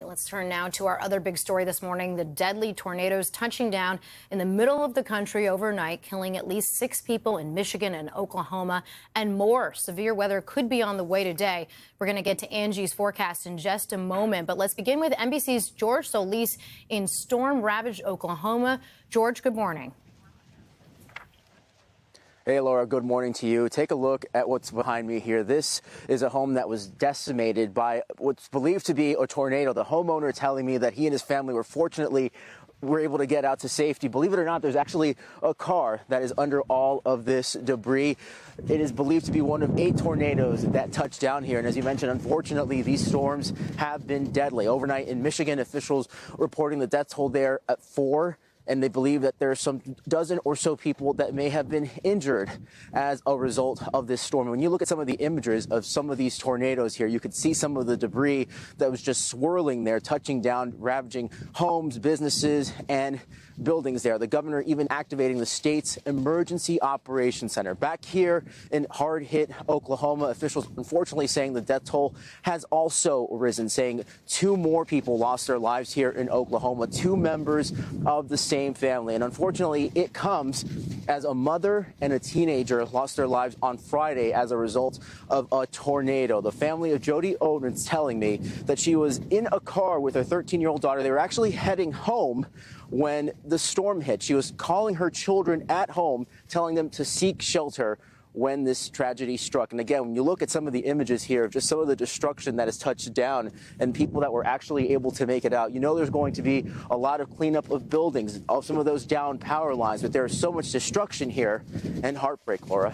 Let's turn now to our other big story this morning. The deadly tornadoes touching down in the middle of the country overnight, killing at least 6 people in Michigan and Oklahoma, and more severe weather could be on the way today. We're going to get to Angie's forecast in just a moment, but let's begin with NBC's George Solis in storm-ravaged Oklahoma. George, good morning. Hey, Laura, good morning to you. Take a look at what's behind me here. This is a home that was decimated by what's believed to be a tornado. The homeowner telling me that he and his family were able to get out to safety. Believe it or not, there's actually a car that is under all of this debris. It is believed to be one of 8 tornadoes that touched down here. And as you mentioned, unfortunately, these storms have been deadly. Overnight in Michigan, officials reporting the death toll there at 4. And they believe that there's some dozen or so people that may have been injured as a result of this storm. When you look at some of the images of some of these tornadoes here, you could see some of the debris that was just swirling there, touching down, ravaging homes, businesses, and buildings there. The governor even activating the state's emergency operations center. Back here in hard-hit Oklahoma, officials unfortunately saying the death toll has also risen, saying 2 more people lost their lives here in Oklahoma, 2 members of the same family. And unfortunately, it comes as a mother and a teenager lost their lives on Friday as a result of a tornado. The family of Jody Odin's telling me that she was in a car with her 13-year-old daughter. They were actually heading home when the storm hit. She was calling her children at home, telling them to seek shelter when this tragedy struck. And again, when you look at some of the images here of just some of the destruction that has touched down and people that were actually able to make it out, you know there's going to be a lot of cleanup of buildings, of some of those down power lines, but there is so much destruction here and heartbreak, Laura.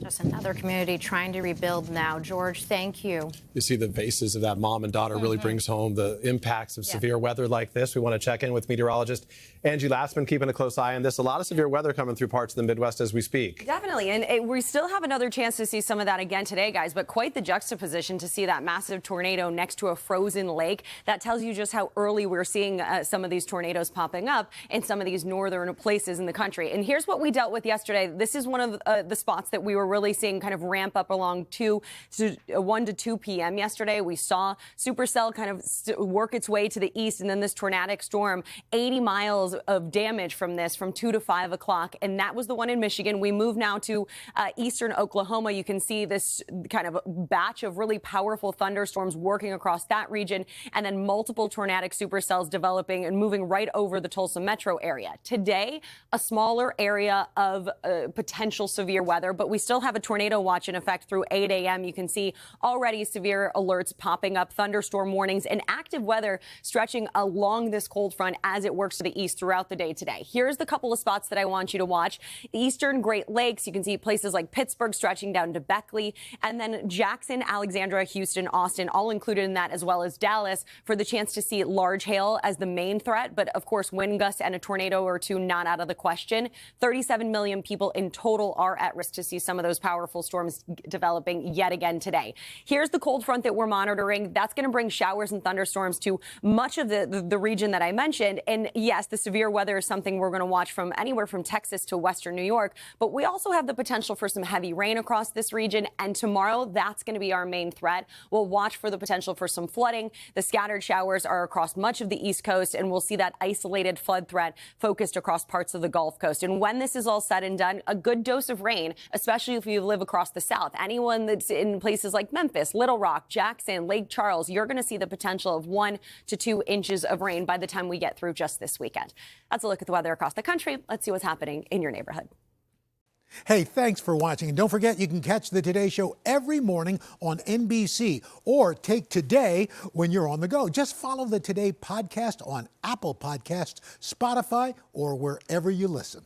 Just another community trying to rebuild now. George, thank you. You see the faces of that mom and daughter really brings home the impacts of severe weather like this. We want to check in with meteorologist Angie Lassman, keeping a close eye on this. A lot of severe weather coming through parts of the Midwest as we speak. Definitely. And we still have another chance to see some of that again today, guys. But quite the juxtaposition to see that massive tornado next to a frozen lake. That tells you just how early we're seeing some of these tornadoes popping up in some of these northern places in the country. And here's what we dealt with yesterday. This is one of the spots that we were really seeing kind of ramp up along 1 to 2 p.m. yesterday. We saw supercell kind of work its way to the east, and then this tornadic storm, 80 miles of damage from this from 2 to 5 o'clock, and that was the one in Michigan. We move now to eastern Oklahoma. You can see this kind of batch of really powerful thunderstorms working across that region, and then multiple tornadic supercells developing and moving right over the Tulsa metro area. Today, a smaller area of potential severe weather, but we still have a tornado watch in effect through 8 a.m. You can see already severe alerts popping up, thunderstorm warnings, and active weather stretching along this cold front as it works to the east throughout the day today. Here's the couple of spots that I want you to watch. Eastern Great Lakes, you can see places like Pittsburgh stretching down to Beckley, and then Jackson, Alexandria, Houston, Austin, all included in that, as well as Dallas, for the chance to see large hail as the main threat. But of course, wind gusts and a tornado or 2 not out of the question. 37 million people in total are at risk to see some of those powerful storms developing yet again today. Here's the cold front that we're monitoring. That's going to bring showers and thunderstorms to much of the region that I mentioned. And yes, the severe weather is something we're going to watch from anywhere from Texas to western New York. But we also have the potential for some heavy rain across this region. And tomorrow, that's going to be our main threat. We'll watch for the potential for some flooding. The scattered showers are across much of the East Coast, and we'll see that isolated flood threat focused across parts of the Gulf Coast. And when this is all said and done, a good dose of rain, especially if you live across the South. Anyone that's in places like Memphis, Little Rock, Jackson, Lake Charles, you're going to see the potential of 1 to 2 inches of rain by the time we get through just this weekend. That's a look at the weather across the country. Let's see what's happening in your neighborhood. Hey, thanks for watching. And don't forget, you can catch the Today Show every morning on NBC or take Today when you're on the go. Just follow the Today podcast on Apple Podcasts, Spotify, or wherever you listen.